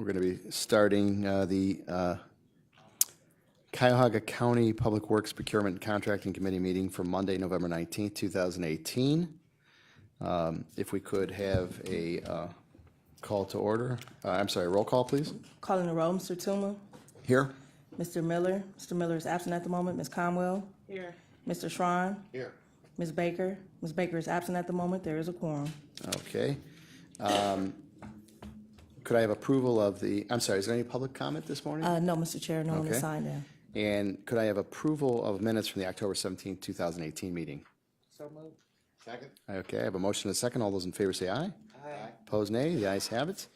We're going to be starting the Cuyahoga County Public Works Procurement and Contracting Committee meeting for Monday, November 19th, 2018. If we could have a call to order. I'm sorry, roll call, please. Calling the roll, Mr. Tuma. Here. Mr. Miller. Mr. Miller is absent at the moment. Ms. Conwell. Here. Mr. Schron. Here. Ms. Baker. Ms. Baker is absent at the moment. There is a quorum. Okay. Could I have approval of the, I'm sorry, is there any public comment this morning? No, Mr. Chair, no one Okay. is signed in. And could I have approval of minutes from the October 17th, 2018 meeting? So moved. Second. Okay, I have a motion and a second. All those in favor say aye. Aye. Opposed, nay. The ayes have it.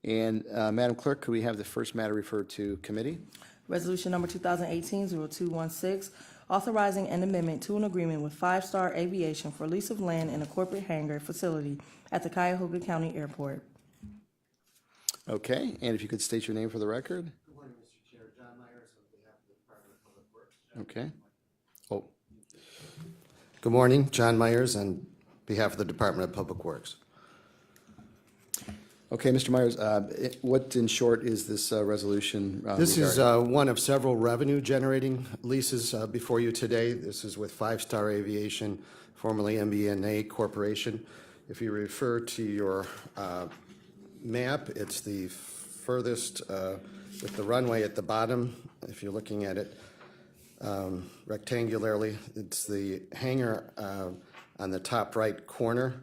And Madam Clerk, could we have the first matter referred to committee? Resolution number 2018-0216, authorizing an amendment to an agreement with Five Star Aviation for lease of land in a corporate hangar facility at the Cuyahoga County Airport. Okay, and if you could state your name for the record? Good morning, Mr. Chair. John Myers on behalf of the Department of Public Works. Okay. Oh, Good morning, John Myers on behalf of the Department of Public Works. okay, Mr. Myers, what in short is this resolution This is regarding? one of several revenue-generating leases before you today. This is with Five Star Aviation, formerly MBNA Corporation. If you refer to your map, it's the furthest with the runway at the bottom. If you're looking at it rectangularly, it's the hangar on the top right corner,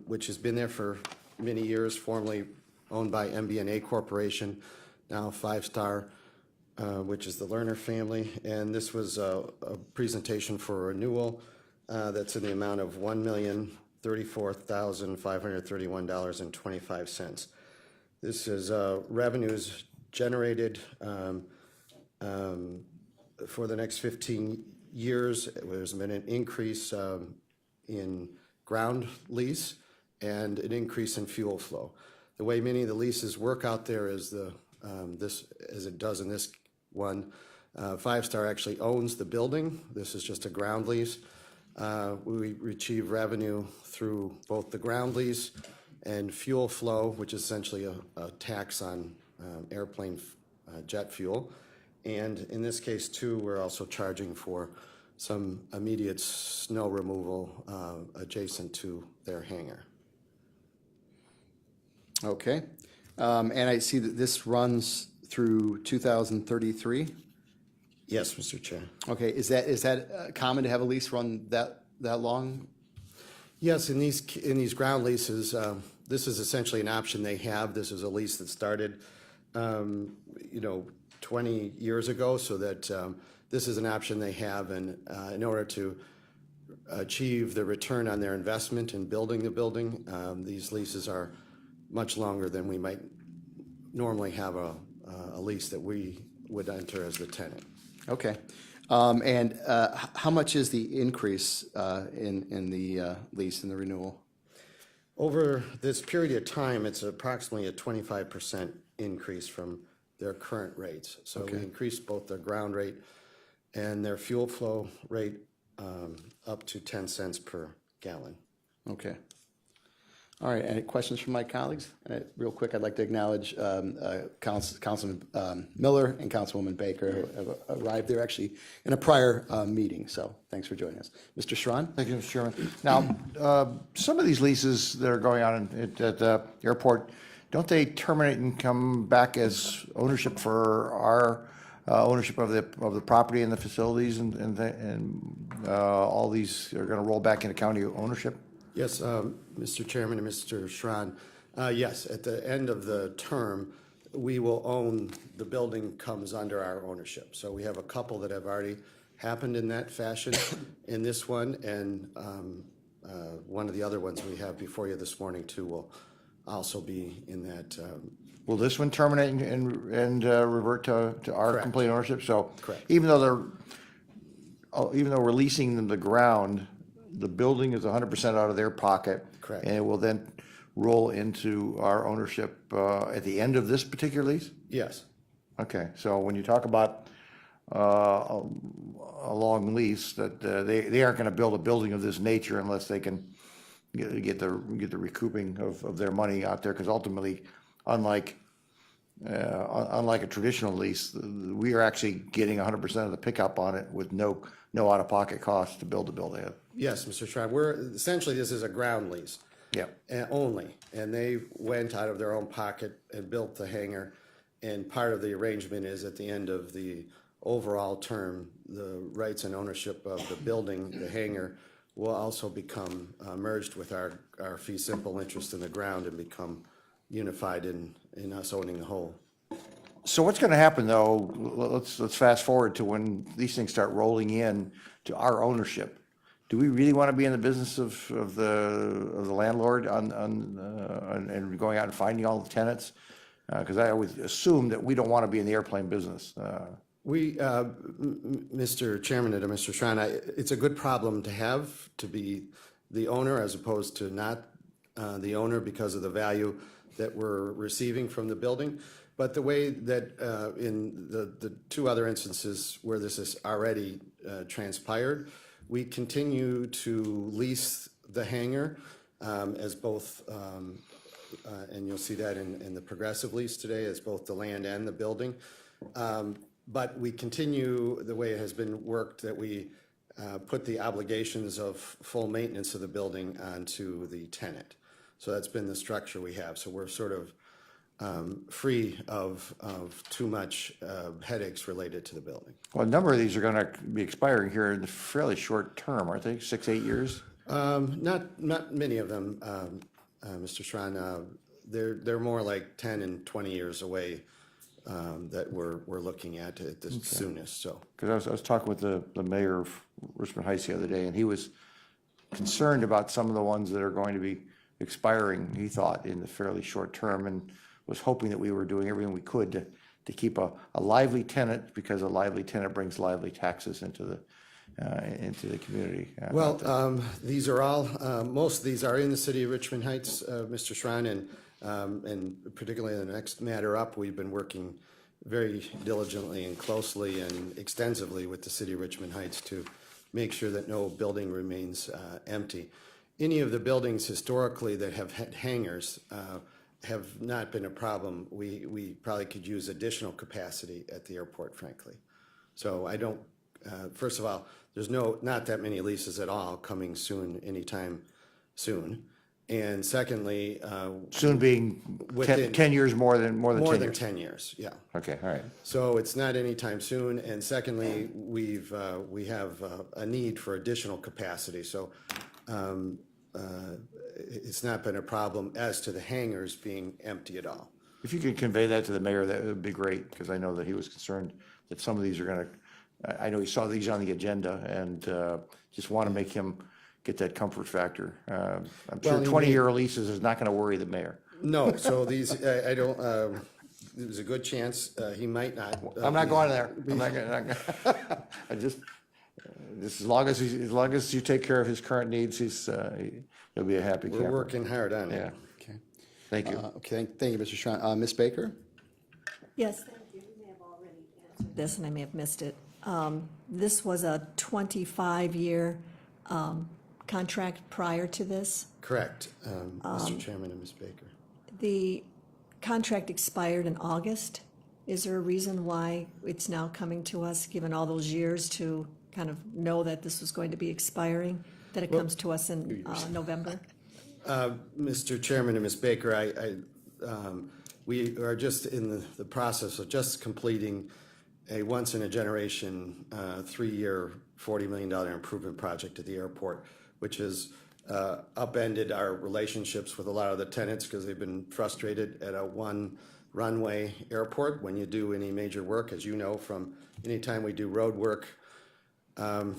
which has been there for many years, formerly owned by MBNA Corporation, now Five Star, which is the Lerner family. And this was a presentation for renewal that's in the amount of $1,034,531.25. This is revenues generated for the next 15 years. There's been an increase in ground lease and an increase in fuel flow. The way many of the leases work out there is this, as it does in this one, Five Star actually owns the building. This is just a ground lease. We receive revenue through both the ground lease and fuel flow, which is essentially a tax on airplane jet fuel. And in this case, too, we're also charging for some immediate snow removal adjacent to their hangar. Okay. And I see that this runs through 2033? Yes, Mr. Chair. Okay, is that common to have a lease run that long? Yes, in these ground leases, this is essentially an option they have. This is a lease that started, 20 years ago, so that this is an option they have, and in order to achieve the return on their investment in building the building, these leases are much longer than we might normally have a lease that we would enter as the tenant. Okay. And how much is the increase in the lease and the renewal? Over this period of time, it's approximately a 25% increase from their current rates. So Okay. we increased both their ground rate and their fuel flow rate up to 10 cents per gallon. Okay. All right, any questions from my colleagues? Real quick, I'd like to acknowledge Councilman Miller and Councilwoman Baker, who have arrived there actually in a prior meeting, so thanks for joining us. Mr. Schron? Thank you, Mr. Chairman. Now, some of these leases that are going on at the airport, don't they terminate and come back as ownership for our ownership of the property and the facilities, and all these are going to roll back into county ownership? Yes, Mr. Chairman and Mr. Schron, yes, at the end of the term, we will own, the building comes under our ownership. So we have a couple that have already happened in that fashion in this one, and one of the other ones we have before you this morning too will also be in that. Will this one terminate and revert to our Correct. complete ownership? So Correct. even though we're leasing them the ground, the building is 100% out of their pocket. Correct. And it will then roll into our ownership at the end of this particular lease? Yes, Okay, so when you talk about a long lease, that they aren't going to build a building of this nature unless they can get the recouping of their money out there, because ultimately, unlike unlike a traditional lease, we are actually getting 100% of the pickup on it with no out-of-pocket cost to build the building. Yes, Mr. Schreiber, essentially, this is a ground lease. Yeah. Only, and they went out of their own pocket and built the hangar. And part of the arrangement is at the end of the overall term, the rights and ownership of the building, the hangar, will also become merged with our fee simple interest in the ground and become unified in us owning the whole. So what's going to happen, though? Let's fast forward to when these things start rolling in to our ownership. Do we really want to be in the business of the landlord and going out and finding all the tenants? Because I always assume that we don't want to be in the airplane business. We, Mr. Chairman and Mr. Shrine, it's a good problem to have, to be the owner as opposed to not the owner because of the value that we're receiving from the building. But the way that in the two other instances where this has already transpired, we continue to lease the hangar as both, and you'll see that in the progressive lease today, as both the land and the building. But we continue the way it has been worked, that we put the obligations of full maintenance of the building onto the tenant. So that's been the structure we have. So we're sort of free of too much headaches related to the building. Well, a number of these are going to be expiring here in the fairly short term, aren't they? 6, 8 years? Not many of them, Mr. Schrein. They're more like 10 and 20 years away that we're looking at the soonest. So Because I was talking with the mayor of Richmond Heights the other day, and he was concerned about some of the ones that are going to be expiring, he thought, in the fairly short term, and was hoping that we were doing everything we could to keep a lively tenant, because a lively tenant brings lively taxes into the community. well, these are all most of these are in the city of Richmond Heights, Mr. Schrein, and particularly in the next matter up, we've been working very diligently and closely and extensively with the city of Richmond Heights to make sure that no building remains empty. Any of the buildings historically that have had hangars have not been a problem. We probably could use additional capacity at the airport, frankly. So I don't, first of all, there's not that many leases at all coming soon, anytime soon. And secondly, Soon being within- 10 years more than 10 more than years. 10 years, yeah. Okay, all right. So it's not anytime soon, and secondly, we have a need for additional capacity, so it's not been a problem as to the hangars being empty at all. If you could convey that to the mayor, that would be great, because I know that he was concerned that some of these are going to, I know he saw these on the agenda, and just want to make him get that comfort factor. I'm sure Well, he 20-year leases is not going to worry the mayor. No, so these, I don't, there's a good chance he might not. I'm not going there. I'm not going. I just as long as you take care of his current needs, he'll be a happy We're camper. working hard on it. Yeah. Okay. Thank you. Okay, thank you, Mr. Schrein. Ms. Baker? Yes, thank you. You may have already answered this, and I may have missed it. This was a 25-year contract prior to this. Correct, Mr. Chairman and Ms. Baker. The contract expired in August. Is there a reason why it's now coming to us, given all those years, to kind of know that this was going to be expiring, that it comes to us in November? Mr. Chairman and Ms. Baker, we are just in the process of just completing a once-in-a-generation 3-year, $40 million improvement project at the airport, which has upended our relationships with a lot of the tenants because they've been frustrated at a one-runway airport. When you do any major work, as you know, from any time we do road work,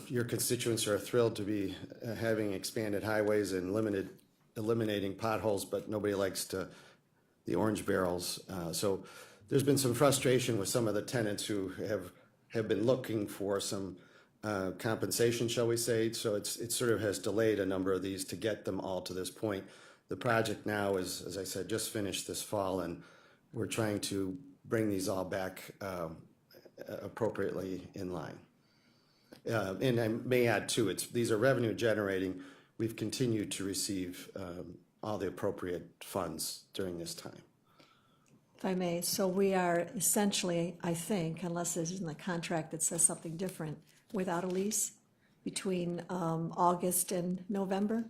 your constituents are thrilled to be having expanded highways and eliminating potholes, but nobody likes the orange barrels. So there's been some frustration with some of the tenants who have been looking for some compensation, shall we say. So it sort of has delayed a number of these to get them all to this point. The project now is, as I said, just finished this fall, and we're trying to bring these all back appropriately in line. And I may add too, these are revenue generating. We've continued to receive all the appropriate funds during this time. If I may, so we are essentially, I think, unless there's in the contract that says something different, without a lease between August and November?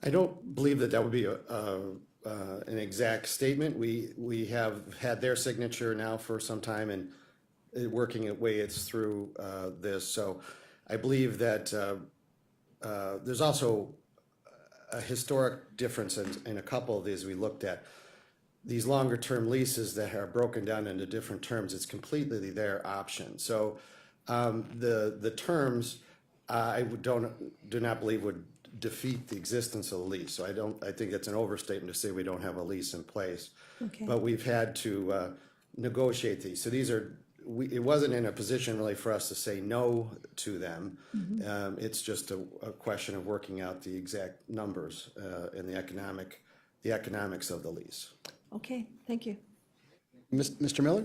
I don't believe that that would be an exact statement. We have had their signature now for some time and working its way through this. So I believe that there's also a historic difference in a couple of these we looked at. These longer term leases that are broken down into different terms, it's completely their option. So the terms do not believe would defeat the existence of the lease. So I think it's an overstatement to say we don't have a lease in place. Okay. But we've had to negotiate these. So these are, it wasn't in a position really for us to say no to them. It's just a question of working out the exact numbers and the economics of the lease. Okay, thank you. Mr. Miller?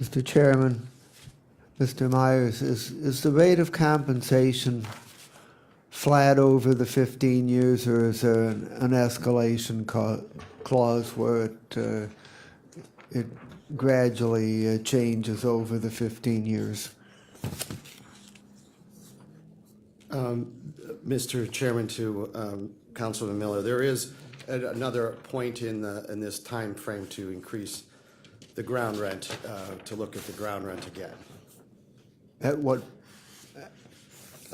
Mr. Chairman, Mr. Myers, is the rate of compensation flat over the 15 years, or is there an escalation clause where it gradually changes over the 15 years? Mr. Chairman, to Councilman Miller, there is another point in this time frame to increase the ground rent, to look at the ground rent again. At what?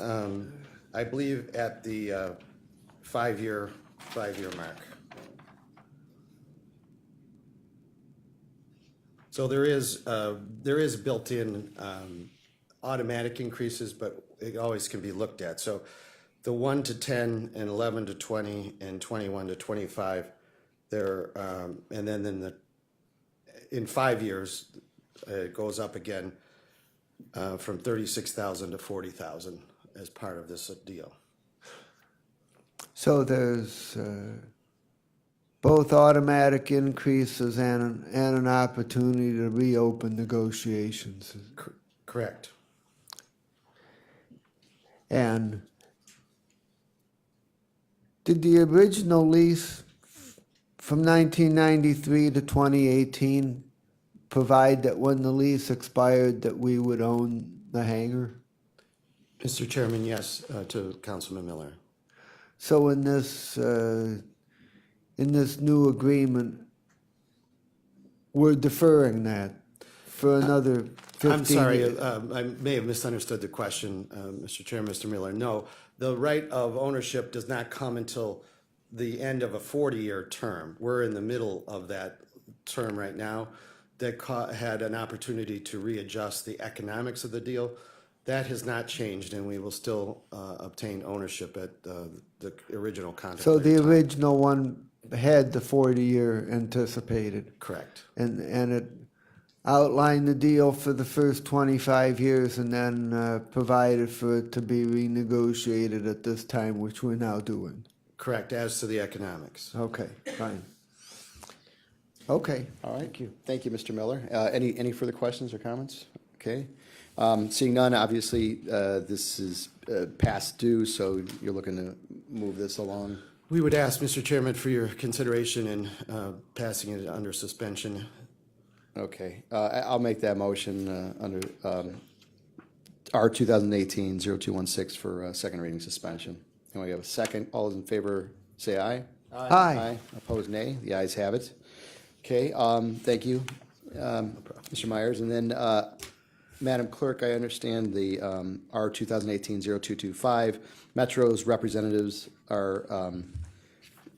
I believe at the five-year mark. So there is built-in automatic increases, but it always can be looked at. So the 1 to 10 and 11 to 20 and 21 to 25, there, and then in 5 years, it goes up again from 36,000 to 40,000 as part of this deal. So there's both automatic increases and an opportunity to reopen negotiations. Correct. And did the original lease from 1993 to 2018 provide that when the lease expired that we would own the hangar? Mr. Chairman, yes, to Councilman Miller. So in this new agreement, we're deferring that for another 15 I'm sorry, years. I may have misunderstood the question, Mr. Chairman, Mr. Miller. No, the right of ownership does not come until the end of a 40-year term. We're in the middle of that term right now. That had an opportunity to readjust the economics of the deal. That has not changed, and we will still obtain ownership at the original contract. So the original one had the 40-year anticipated. Correct. And it outlined the deal for the first 25 years and then provided for it to be renegotiated at this time, which we're now doing. Correct, as to the economics. Okay, fine. Okay. All right. Thank you, Mr. Miller. Any further questions or comments? Okay. Seeing none, obviously, this is past due, so you're looking to move this along. We would ask, Mr. Chairman, for your consideration in passing it under suspension. Okay. I'll make that motion under R 2018-0216 for second reading suspension. And we have a second. All those in favor say aye. Aye. Opposed, nay. The ayes have it. Okay, thank you, Mr. Myers. And then, Madam Clerk, I understand the R 2018-0225 Metro's representatives are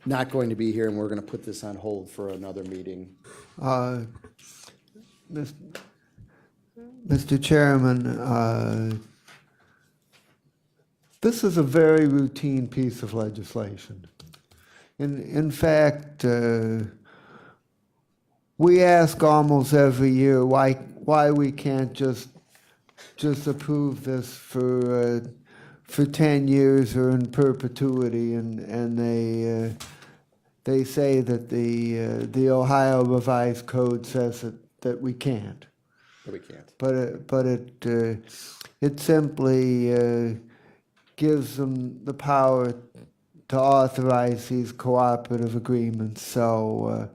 not going to be here, and we're going to put this on hold for another meeting. Mr. Chairman, this is a very routine piece of legislation. In fact, we ask almost every year why we can't just approve this for 10 years or in perpetuity, and they say that the Ohio Revised Code says that we can't. But we can't. But it simply gives them the power authorize these cooperative agreements. So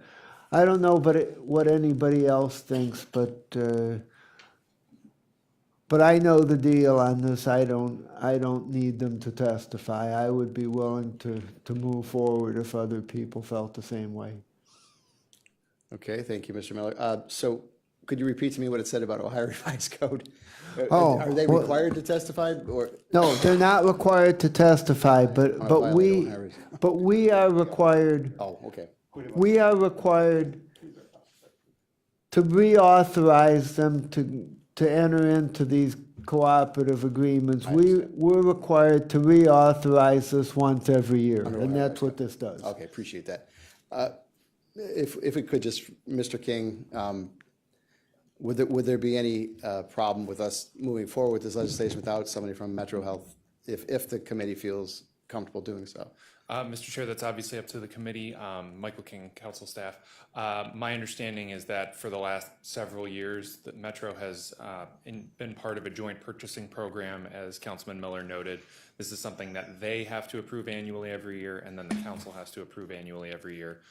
I don't know what anybody else thinks, but I know the deal on this. I don't need them to testify. I would be willing to move forward if other people felt the same way. Okay, thank you, Mr. Miller. So could you repeat to me what it said about Ohio Revised Code? Oh, Are they well- required to testify or? No, they're not required to testify, but violate Ohio. we are required. Oh, okay. We are required to reauthorize them to enter into these cooperative agreements. We're required to reauthorize this once every year, and that's what this does. Okay, appreciate that. If we could just, Mr. King, would there be any problem with us moving forward with this legislation without somebody from Metro Health, if the committee feels comfortable doing so? Mr. Chair, that's obviously up to the committee. Michael King, council staff. My understanding is that for the last several years, that Metro has been part of a joint purchasing program, as Councilman Miller noted. This is something that they have to approve annually every year, and then the council has to approve annually every year.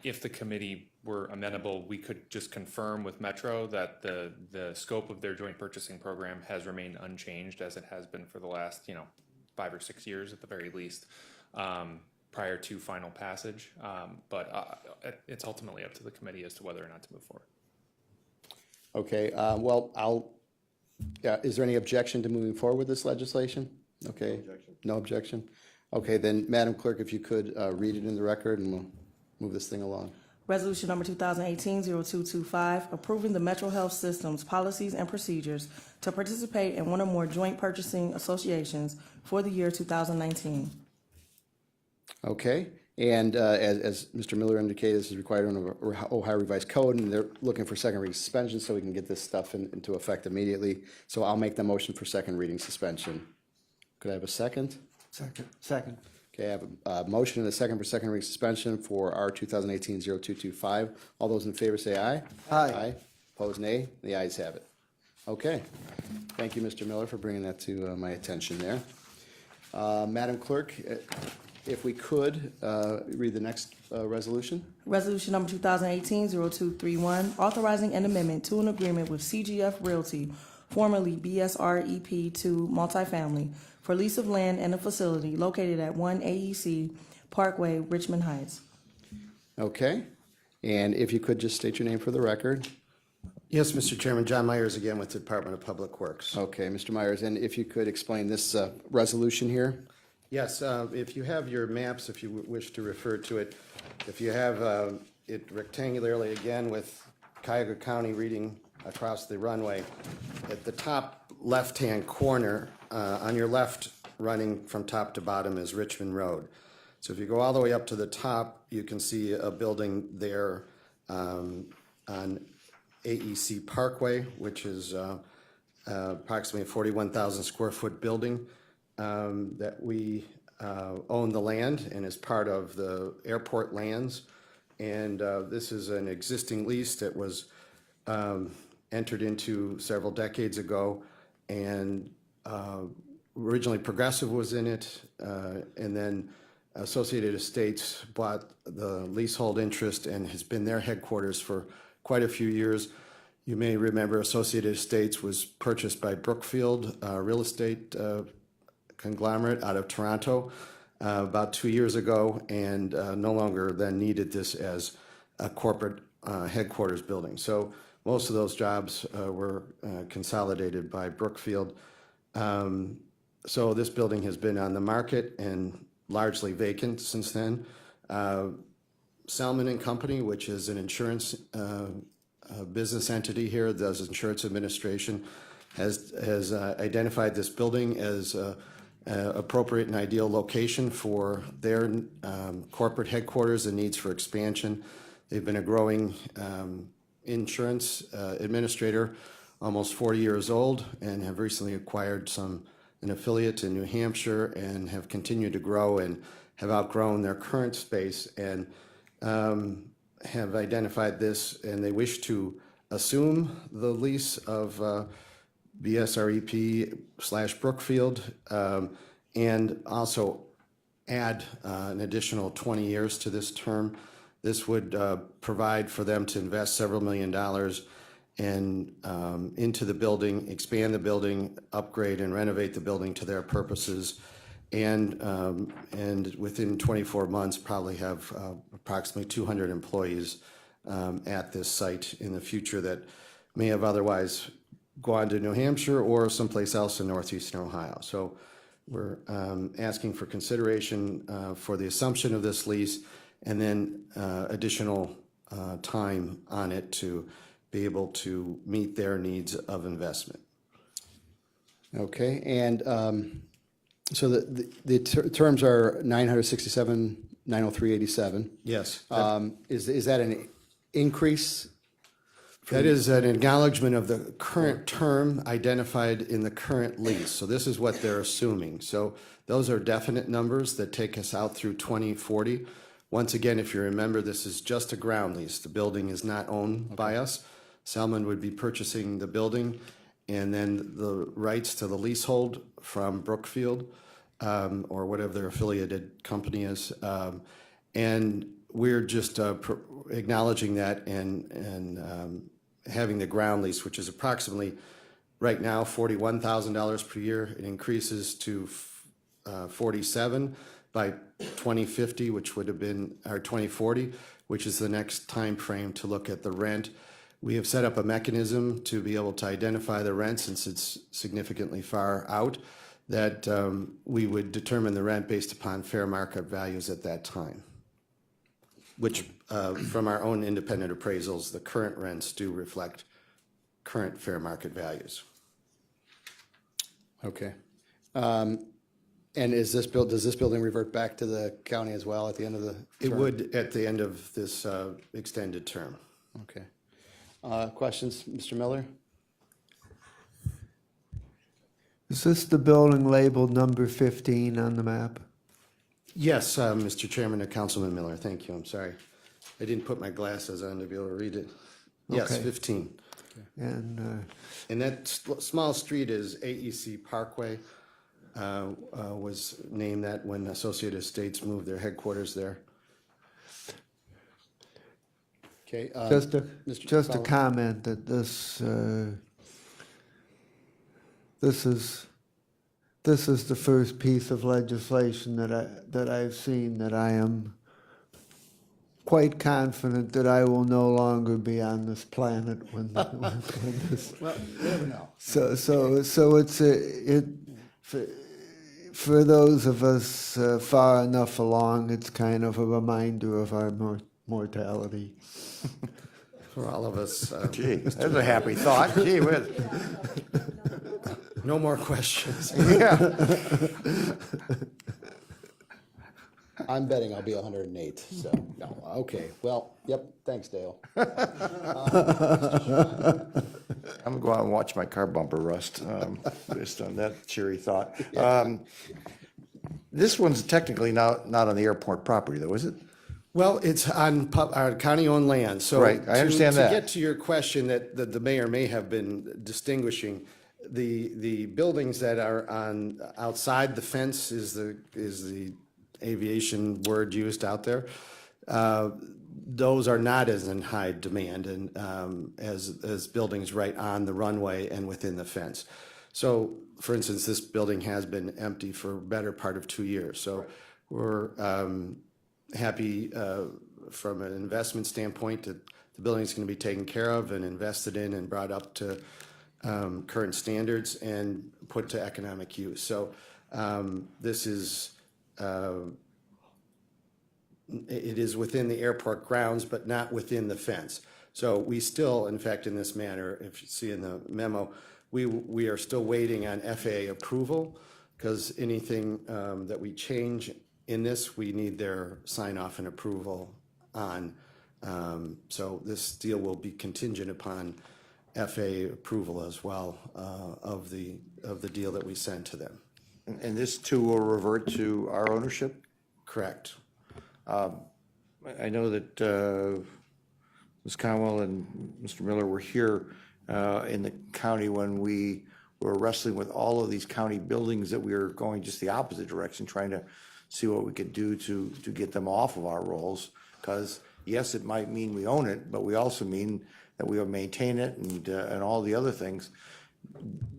If the committee were amenable, we could just confirm with Metro that the scope of their joint purchasing program has remained unchanged as it has been for the last, 5 or 6 years at the very least. Prior to final passage, but it's ultimately up to the committee as to whether or not to move forward. Okay, is there any objection to moving forward with this legislation? Okay. No objection? Okay, then, Madam Clerk, if you could read it in the record, and we'll move this thing along. Resolution number 2018-0225, approving the Metro Health Systems policies and procedures to participate in one or more joint purchasing associations for the year 2019. Okay, and as Mr. Miller indicated, this is required under Ohio Revised Code, and they're looking for second reading suspension so we can get this stuff into effect immediately. So I'll make the motion for second reading suspension. Could I have a second? Second. Okay, I have a motion and a second for second reading suspension for R 2018-0225. All those in favor say aye. Aye. Aye. Opposed, nay. The ayes have it. Okay. Thank you, Mr. Miller, for bringing that to my attention there. Madam Clerk, if we could, read the next resolution. Resolution number 2018-0231, authorizing an amendment to an agreement with CGF Realty, formerly BSREP2 Multifamily, for lease of land and a facility located at 1 AEC Parkway, Richmond Heights. Okay, and if you could just state your name for the record. Yes, Mr. Chairman, John Myers again with the Department of Public Works. Okay, Mr. Myers, and if you could explain this resolution here. Yes, if you have your maps, if you wish to refer to it, if you have it rectangularly again with Cuyahoga County reading across the runway, at the top left-hand corner, on your left, running from top to bottom, is Richmond Road. So if you go all the way up to the top, you can see a building there on AEC Parkway, which is approximately a 41,000 square foot building that we own the land and is part of the airport lands. And this is an existing lease that was entered into several decades ago, and originally Progressive was in it, and then Associated Estates bought the leasehold interest and has been their headquarters for quite a few years. You may remember Associated Estates was purchased by Brookfield Real Estate conglomerate out of Toronto about 2 years ago, and no longer then needed this as a corporate headquarters building. So most of those jobs were consolidated by Brookfield. So this building has been on the market and largely vacant since then. Salmon and Company, which is an insurance business entity here, does insurance administration, has identified this building as appropriate and ideal location for their corporate headquarters and needs for expansion. They've been a growing insurance administrator, almost 40 years old, and have recently acquired an affiliate in New Hampshire and have continued to grow and have outgrown their current space and have identified this, and they wish to assume the lease of BSREP / Brookfield, and also add an additional 20 years to this term. This would provide for them to invest several $1 million and into the building, expand the building, upgrade and renovate the building to their purposes, and within 24 months, probably have approximately 200 employees at this site in the future that may have otherwise gone to New Hampshire or someplace else in northeastern Ohio. So we're asking for consideration for the assumption of this lease and then additional time on it to be able to meet their needs of investment. Okay, and so the terms are 967, 903.87. Yes. Is that an increase? That is an acknowledgement of the current term identified in the current lease. So this is what they're assuming. So those are definite numbers that take us out through 2040. Once again, if you remember, this is just a ground lease. The building is not owned by us. Selman would be purchasing the building and then the rights to the leasehold from Brookfield or whatever their affiliated company is. And we're just acknowledging that and having the ground lease, which is approximately right now $41,000 per year. It increases to $47,000 by 2050, which would have been, or 2040, which is the next time frame to look at the rent. We have set up a mechanism to be able to identify the rent, since it's significantly far out, that we would determine the rent based upon fair market values at that time, which from our own independent appraisals, the current rents do reflect current fair market values. Okay. And does this building revert back to the county as well at the end of the term? It would at the end of this extended term. Okay. Questions, Mr. Miller? Is this the building labeled number 15 on the map? Yes, Mr. Chairman and Councilman Miller, thank you. I'm sorry. I didn't put my glasses on to be able to read it. Yes, Okay. 15. And And that small street is AEC Parkway. Was named that when Associated States moved their headquarters there. Okay. just a Mr. comment that this is the first piece of legislation that I've seen that I am quite confident that I will no longer be on this planet when this. Well, you never know. So it's for those of us far enough along, it's kind of a reminder of our mortality. For all of us. Gee, that's a happy thought. Gee whiz. No more questions. Yeah. I'm betting I'll be 108, so, no, okay. Well, yep, thanks, Dale. I'm gonna go out and watch my car bumper rust, based on that cheery thought. This one's technically not on the airport property, though, is it? Well, it's on our county-owned land, so. Right, I understand that. To get to your question that the mayor may have been distinguishing, the buildings that are outside the fence is the aviation word used out there. Those are not as in high demand and as buildings right on the runway and within the fence. So, for instance, this building has been empty for a better part of 2 years. So we're happy from an investment standpoint that the building is going to be taken care of and invested in and brought up to current standards and put to economic use. So this is it is within the airport grounds, but not within the fence. So we still, in fact, in this manner, if you see in the memo, we are still waiting on FAA approval, because anything that we change in this, we need their sign off and approval on. So this deal will be contingent upon FAA approval as well of the deal that we send to them. And this too will revert to our ownership? Correct. I know that Ms. Conwell and Mr. Miller were here in the county when we were wrestling with all of these county buildings that we were going just the opposite direction, trying to see what we could do to get them off of our rolls. Because yes, it might mean we own it, but we also mean that we will maintain it and all the other things.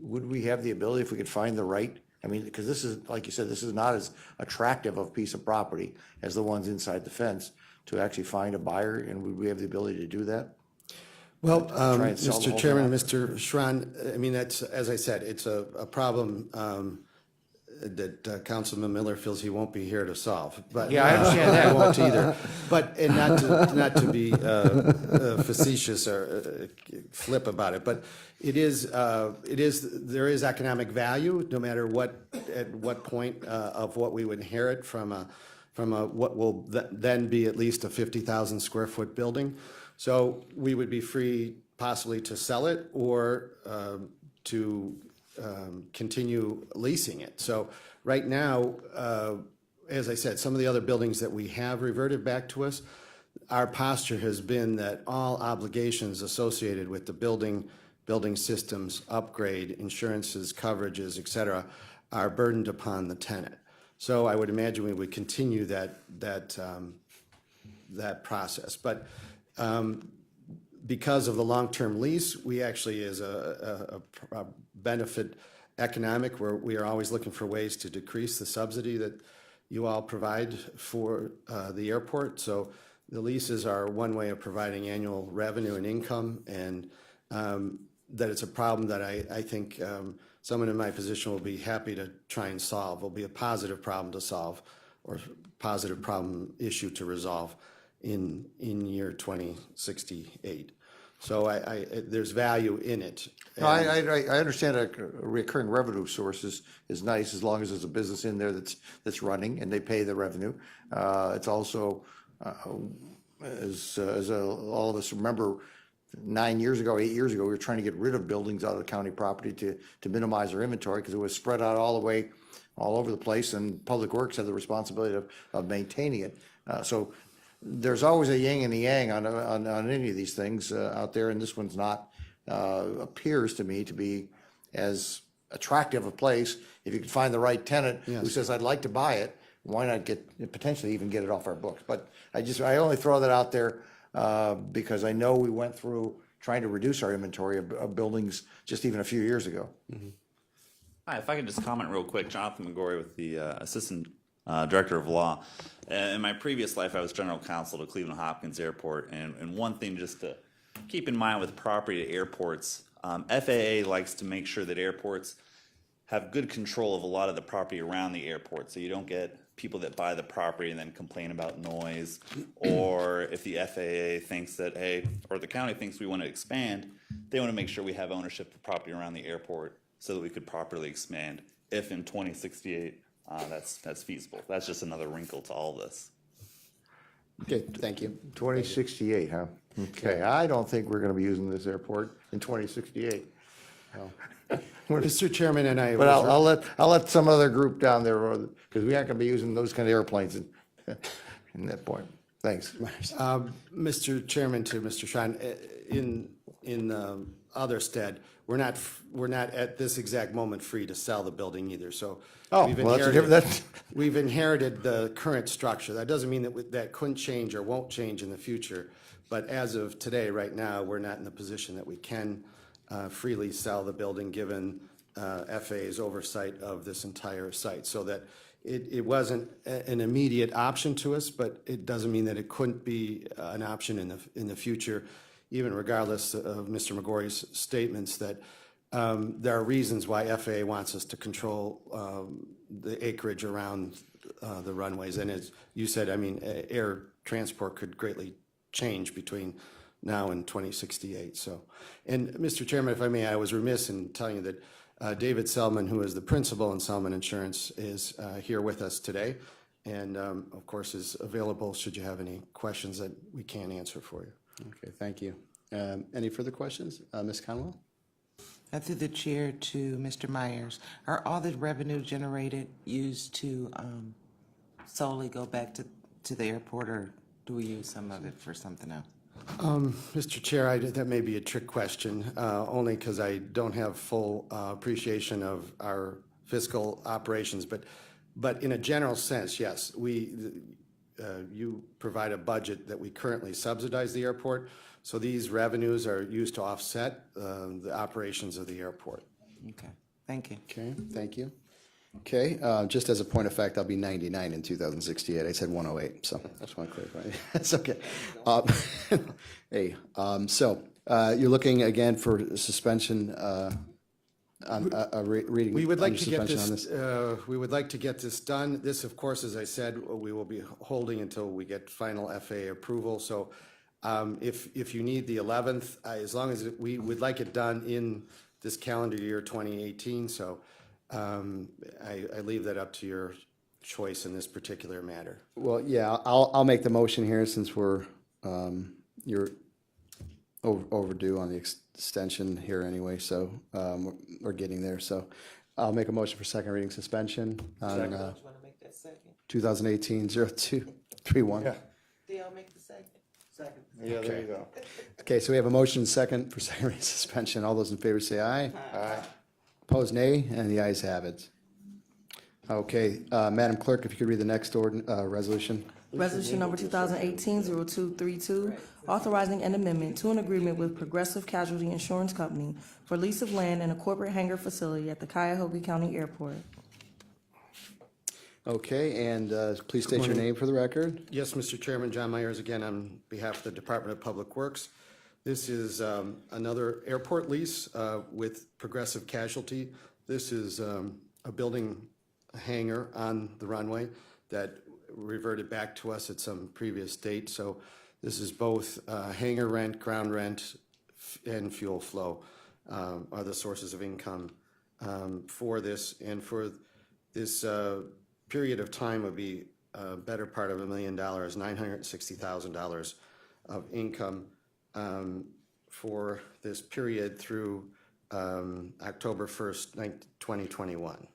Would we have the ability, if we could find the right, I mean, because this is, like you said, this is not as attractive of a piece of property as the ones inside the fence, to actually find a buyer, and would we have the ability to do that? Well, try and sell the Mr. whole Chairman, thing Mr. Schron, I mean, that's, as I said, it's a problem that Councilman Miller feels he won't be here to solve. But Yeah, I understand that. I won't either. But, and not to be facetious or flip about it, but there is economic value, no matter at what point of what we would inherit from what will then be at least a 50,000 square foot building. So we would be free possibly to sell it or to continue leasing it. So right now, as I said, some of the other buildings that we have reverted back to us, our posture has been that all obligations associated with the building systems, upgrade, insurances, coverages, et cetera, are burdened upon the tenant. So I would imagine we would continue that process. But because of the long-term lease, we actually, as a benefit economic, where we are always looking for ways to decrease the subsidy that you all provide for the airport. So the leases are one way of providing annual revenue and income, and that it's a problem that I think someone in my position will be happy to try and solve. Will be a positive problem to solve, or positive problem issue to resolve in year 2068. So there's value in it. No, I understand a recurring revenue source is nice, as long as there's a business in there that's running and they pay the revenue. It's also, as all of us remember, 8 years ago, we were trying to get rid of buildings out of the county property to minimize our inventory, because it was spread out all over the place, and Public Works had the responsibility of maintaining it. So there's always a yin and a yang on any of these things out there, and this one's not, appears to me to be as attractive a place. If you can find the right tenant who says, I'd like to buy it, why not potentially even get it off our books? But I only throw that out there because I know we went through trying to reduce our inventory of buildings just even a few years ago. Mm-hmm. Hi, if I could just comment real quick, Jonathan McGorry with the Assistant Director of Law. In my previous life, I was General Counsel to Cleveland Hopkins Airport, and one thing just to keep in mind with property at airports, FAA likes to make sure that airports have good control of a lot of the property around the airport, so you don't get people that buy the property and then complain about noise, or if the FAA thinks that, hey, or the county thinks we want to expand, they want to make sure we have ownership of property around the airport so that we could properly expand if in 2068 that's feasible. That's just another wrinkle to all this. Okay, thank you. 2068, huh? Okay, I don't think we're gonna be using this airport in 2068. Mr. Chairman, and I. But I'll let some other group down there, because we aren't gonna be using those kind of airplanes in that point. Thanks. Mr. Chairman, to Mr. Schron, in other stead, we're not at this exact moment free to sell the building either, so. Oh, we've well, inherited- We've inherited the current structure. That doesn't mean that couldn't change or won't change in the future, but as of today, right now, we're not in the position that we can freely sell the building, given FAA's oversight of this entire site. So that it wasn't an immediate option to us, but it doesn't mean that it couldn't be an option in the future, even regardless of Mr. McGorry's statements that there are reasons why FAA wants us to control the acreage around the runways. And as you said, I mean, air transport could greatly change between now and 2068. So, and Mr. Chairman, if I may, I was remiss in telling you that David Selman, who is the principal in Selman Insurance, is here with us today, and of course is available should you have any questions that we can answer for you. Okay, thank you. Any further questions? Ms. Conwell? Through the chair to Mr. Myers, are all the revenue generated used to solely go back to the airport, or do we use some of it for something else? Mr. Chair, that may be a trick question, only because I don't have full appreciation of our fiscal operations, but But in a general sense, yes, you provide a budget that we currently subsidize the airport, so these revenues are used to offset the operations of the airport. Okay, thank you. Okay, thank you. Okay, just as a point of fact, I'll be 99 in 2068. I said 108, so I just want to clarify. That's okay. Hey, so you're looking again for suspension on reading. We would like under to get suspension on this, we would like to get this done. This, of course, as I said, we will be holding until we get final FAA approval. So if you need the 11th, as long as we would like it done in this calendar year 2018, so I leave that up to your choice in this particular matter. Well, yeah, I'll make the motion here since you're overdue on the extension here anyway, so we're getting there. So I'll make a motion for second reading suspension on Want to make that second? 2018-0231. Yeah. Dale, make the second? Second. Yeah, there you go. Okay, so we have a motion second for second reading suspension. All those in favor say aye. Aye. Opposed, nay, and the ayes have it. Okay, Madam Clerk, if you could read the next resolution. Resolution number 2018-0232, authorizing an amendment to an agreement with Progressive Casualty Insurance Company for lease of land and a corporate hangar facility at the Cuyahoga County Airport. Okay, and please state your name for the record. Yes, Mr. Chairman, John Myers again on behalf of the Department of Public Works. This is another airport lease with Progressive Casualty. This is a building hangar on the runway that reverted back to us at some previous date. So this is both hangar rent, ground rent, and fuel flow are the sources of income for this. And for this period of time would be a better part of $1 million, $960,000 of income for this period through October 1st, 2021.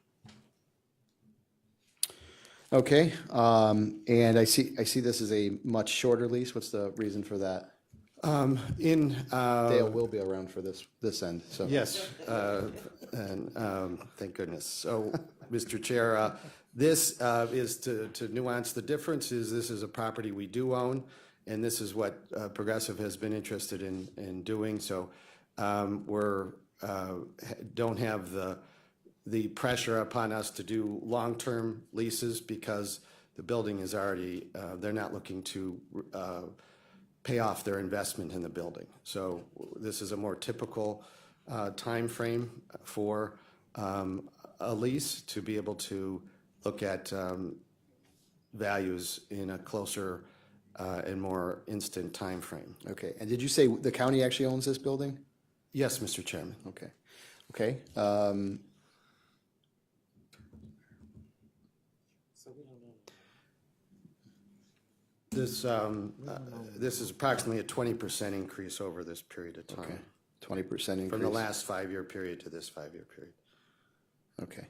Okay, and I see this is a much shorter lease. What's the reason for that? Dale will be around for this end, so. Yes, and thank goodness. So, Mr. Chair, this is to nuance the difference is this is a property we do own, and this is what Progressive has been interested in doing. So we're don't have the pressure upon us to do long-term leases because the building is already, they're not looking to pay off their investment in the building. So this is a more typical time frame for a lease to be able to look at values in a closer and more instant time frame. Okay, and did you say the county actually owns this building? Yes, Mr. Chairman. Okay, okay. This is approximately a 20% increase over this period of time. 20% increase. From the last 5-year period to this 5-year period. Okay.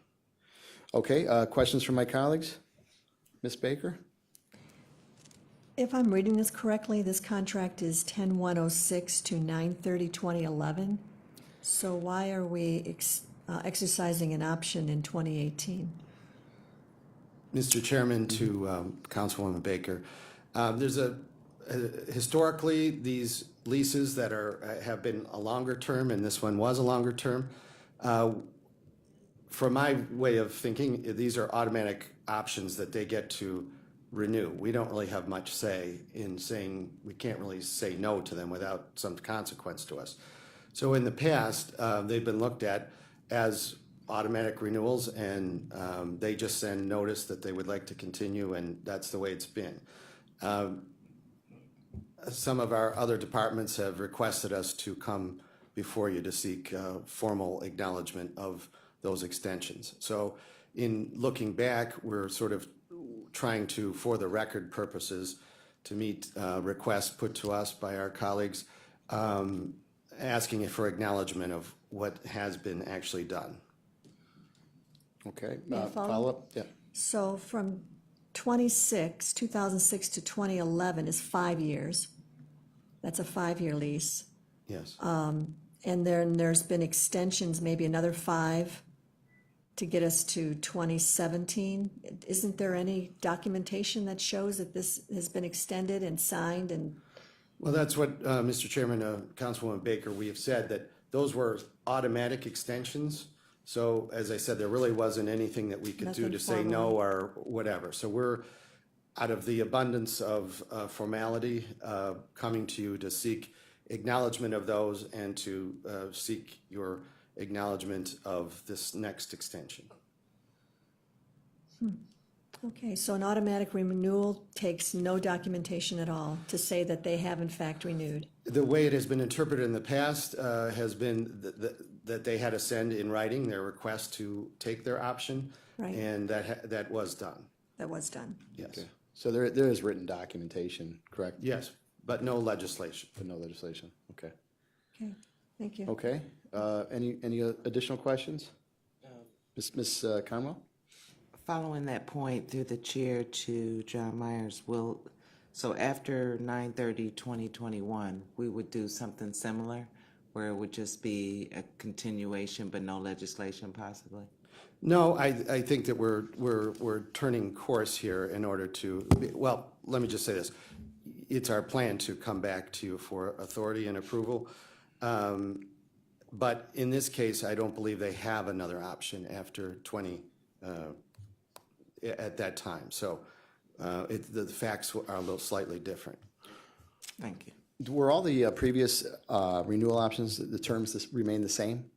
Okay, questions from my colleagues? Ms. Baker? If I'm reading this correctly, this contract is 10/106 to 9/30/2011. So why are we exercising an option in 2018? Mr. Chairman, to Councilwoman Baker, there's historically, these leases that have been a longer term, and this one was a longer term. From my way of thinking, these are automatic options that they get to renew. We don't really have much say in saying, we can't really say no to them without some consequence to us. So in the past, they've been looked at as automatic renewals, and they just send notice that they would like to continue, and that's the way it's been. Some of our other departments have requested us to come before you to seek formal acknowledgement of those extensions. So in looking back, we're sort of trying to, for the record purposes, to meet requests put to us by our colleagues, asking for acknowledgement of what has been actually done. Okay, May I follow? follow-up? Yeah. So from 2006 to 2011 is 5 years. That's a 5-year lease. Yes. And then there's been extensions, maybe another 5 to get us to 2017. Isn't there any documentation that shows that this has been extended and signed and? Well, that's what, Mr. Chairman, Councilwoman Baker, we have said that those were automatic extensions. So as I said, there really wasn't anything that we could do Nothing to say no formally. or whatever. So we're, out of the abundance of formality, coming to you to seek acknowledgement of those and to seek your acknowledgement of this next extension. Okay, so an automatic renewal takes no documentation at all to say that they have in fact renewed. The way it has been interpreted in the past has been that they had to send in writing their request to take their option. Right. And that was done, That was done. yes. So there is written documentation, correct? Yes, but no legislation. But no legislation, okay. Okay, thank you. Okay, any additional questions? Ms. Conwell? Following that point, through the chair to John Myers, so after 9/30/2021, we would do something similar where it would just be a continuation but no legislation possibly? No, I think that we're turning course here in order to, well, let me just say this. It's our plan to come back to you for authority and approval. But in this case, I don't believe they have another option after 20, at that time. So the facts are a little slightly different. Thank you. Were all the previous renewal options, the terms remain the same?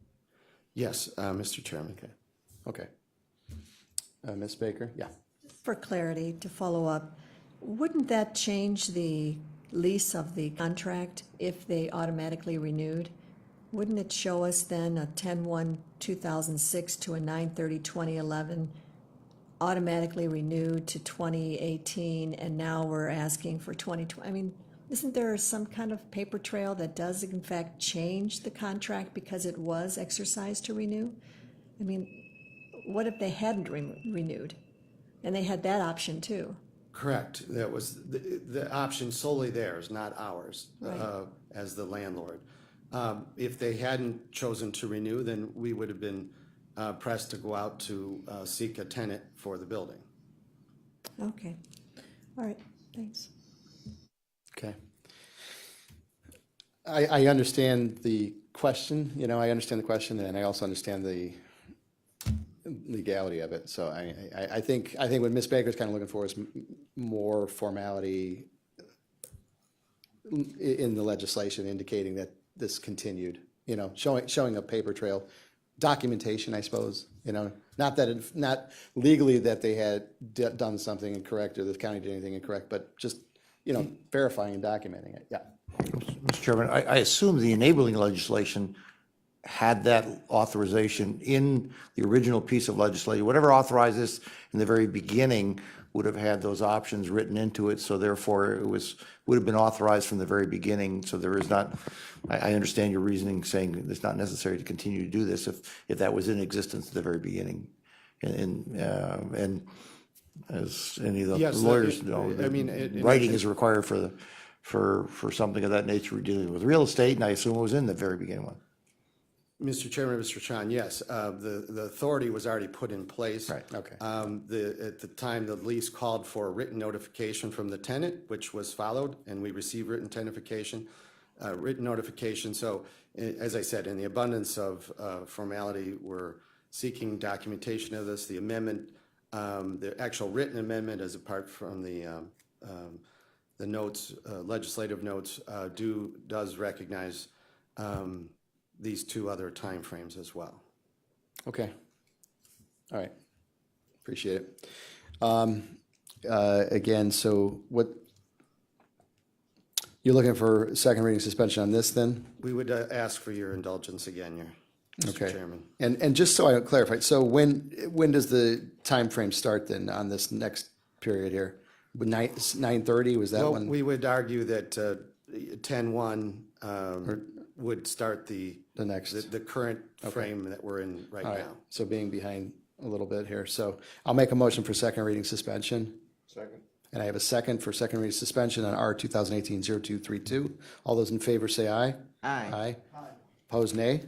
Yes, Mr. Chairman. Okay. Ms. Baker? Yeah. For clarity, to follow up, wouldn't that change the lease of the contract if they automatically renewed? Wouldn't it show us then a 10/1/2006 to a 9/30/2011 automatically renewed to 2018, and now we're asking for 2020? I mean, isn't there some kind of paper trail that does in fact change the contract because it was exercised to renew? I mean, what if they hadn't renewed? And they had that option too. Correct. That was the option solely theirs, not ours, Right. as the landlord. If they hadn't chosen to renew, then we would have been pressed to go out to seek a tenant for the building. Okay. All right, thanks. Okay. I understand the question, I understand the question, and I also understand the legality of it. So I think what Ms. Baker's kind of looking for is more formality in the legislation indicating that this continued, showing a paper trail, documentation, I suppose, not that, not legally that they had done something incorrect or the county did anything incorrect, but just, verifying and documenting it, yeah. Mr. Chairman, I assume the enabling legislation had that authorization in the original piece of legislation. Whatever authorized this in the very beginning would have had those options written into it, so therefore it would have been authorized from the very beginning. So there is not, I understand your reasoning saying it's not necessary to continue to do this if that was in existence at the very beginning. And as any of the Yes, lawyers know, I mean, writing is required for something of that nature. We're dealing with real estate, and I assume it was in the very beginning one. Mr. Chairman, Mr. Chan, yes, the authority was already put in place. Right, okay. At the time, the lease called for a written notification from the tenant, which was followed, and we received written notification. So, as I said, in the abundance of formality, we're seeking documentation of this. The amendment, the actual written amendment, as apart from the notes, legislative notes, does recognize these two other timeframes as well. Okay. All right. Appreciate it. Again, so what, you're looking for second reading suspension on this then? We would ask for your indulgence again, Mr. Okay. Chairman. And just so I clarify, so when does the time frame start then on this next period here? 9:30, was that Well, one? we would argue that 10/1 would start the next. the current frame that we're in right All right, now. so being behind a little bit here. So I'll make a motion for second reading suspension. Second. And I have a second for second reading suspension on R 2018-0232. All those in favor say aye. Aye. Aye. Opposed, nay?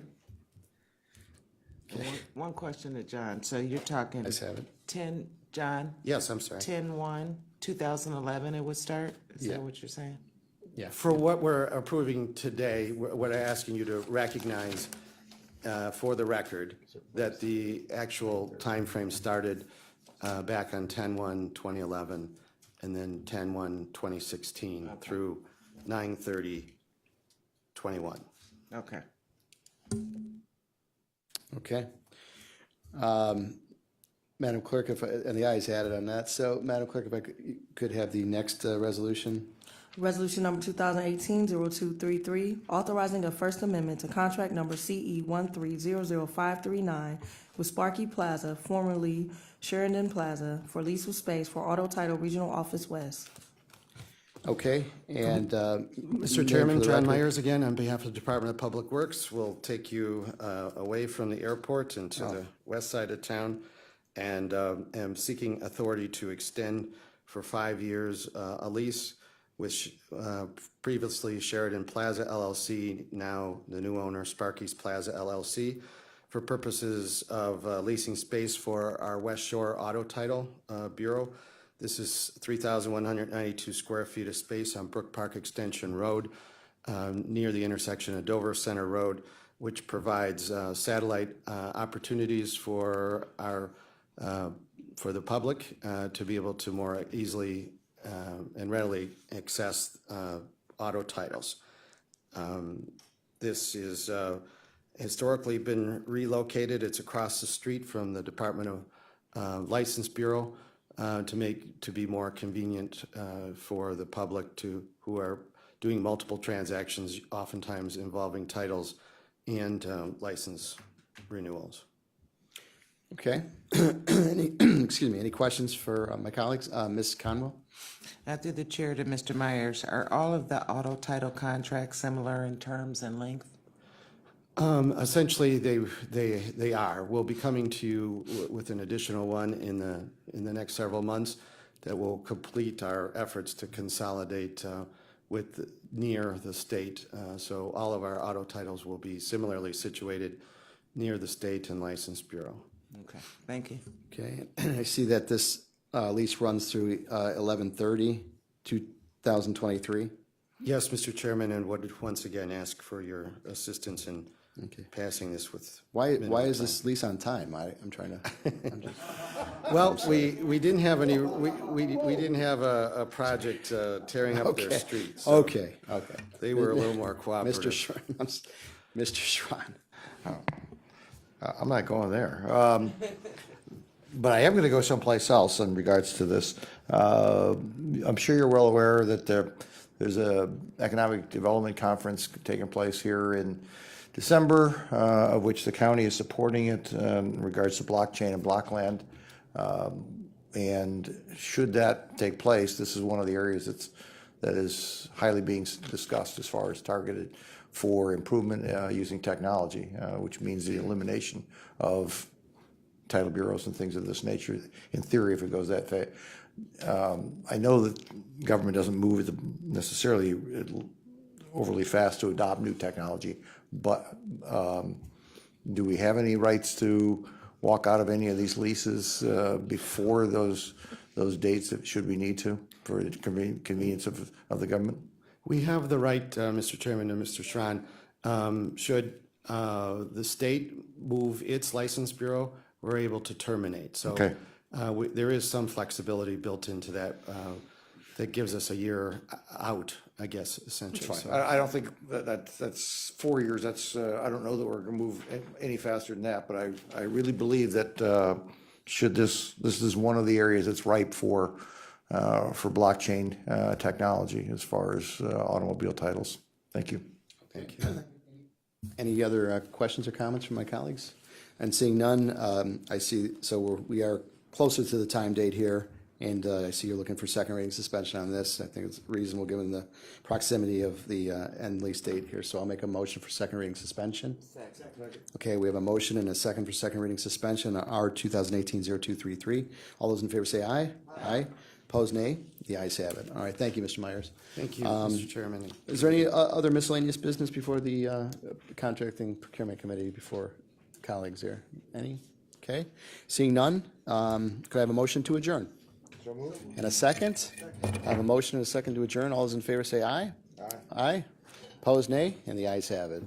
One question to John. So you're talking Ayes have it. 10, John, Yes, I'm sorry. 10/1/2011 it would start? Is Yeah. that what you're saying? Yeah. For what we're approving today, what I'm asking you to recognize for the record, that the actual timeframe started back on 10/1/2011, and then 10/1/2016 through 9/30/21. Okay. Okay. Madam Clerk, and the ayes had it on that. So, Madam Clerk, if I could have the next resolution. Resolution number 2018-0233, authorizing a First Amendment to contract number CE 1300539 with Sparky Plaza, formerly Sheridan Plaza, for lease of space for Auto Title Regional Office West. Okay, and. Mr. Chairman, John Myers again, on behalf of the Department of Public Works, will take you away from the airport and to the west side of town, and am seeking authority to extend for 5 years a lease which previously Sheridan Plaza LLC, now the new owner Sparky's Plaza LLC, for purposes of leasing space for our West Shore Auto Title Bureau. This is 3,192 square feet of space on Brook Park Extension Road, near the intersection of Dover Center Road, which provides satellite opportunities for for the public to be able to more easily and readily access auto titles. This is historically been relocated. It's across the street from the Department of License Bureau to be more convenient for the public who are doing multiple transactions, oftentimes involving titles and license renewals. Okay. Excuse me, any questions for my colleagues? Ms. Conwell? Through the chair to Mr. Myers, are all of the auto title contracts similar in terms and length? Essentially, they are. We'll be coming to you with an additional one in the next several months that will complete our efforts to consolidate near the state. So all of our auto titles will be similarly situated near the state and license bureau. Okay, thank you. Okay, I see that this lease runs through 11/30/2023. Yes, Mr. Chairman, and would once again ask for your assistance in passing this with. Why minimal is time. this lease on time? I'm trying to. Well, we didn't have any. We didn't have a project tearing up their streets. So Okay. they were a little more cooperative. Mr. Schran. I'm not going there. But I am going to go someplace else in regards to this. I'm sure you're well aware that there's a economic development conference taking place here in December, of which the county is supporting it in regards to blockchain and blockland. And should that take place, this is one of the areas that is highly being discussed as far as targeted for improvement using technology, which means the elimination of title bureaus and things of this nature, in theory, if it goes that far. I know that government doesn't move necessarily overly fast to adopt new technology, but do we have any rights to walk out of any of these leases before those dates, should we need to, for the convenience of the government? We have the right, Mr. Chairman and Mr. Schran, should the state move its license bureau, we're able to terminate. So Okay. there is some flexibility built into that that gives us a year out, I guess, essentially. So- I don't think that's 4 years. That's I don't know that we're going to move any faster than that. But I really believe that should this is one of the areas that's ripe for blockchain technology as far as automobile titles. Thank you. Thank you. Any other questions or comments from my colleagues? And seeing none, I see, so we are closer to the time date here, and I see you're looking for second reading suspension on this. I think it's reasonable given the proximity of the end lease date here, so I'll make a motion for second reading suspension. Okay, we have a motion and a second for second reading suspension on R 2018-0233. All those in favor say aye. Aye. Opposed, nay. The ayes have it. All right, thank you, Mr. Myers. Thank you, Mr. Chairman. Is there any other miscellaneous business before the Contracting Procurement Committee before colleagues here? Any? Okay. Seeing none, could I have a motion to adjourn? So moved. And a second? I have a motion and a second to adjourn. All those in favor say aye. Aye. Aye. Opposed, nay, and the ayes have it.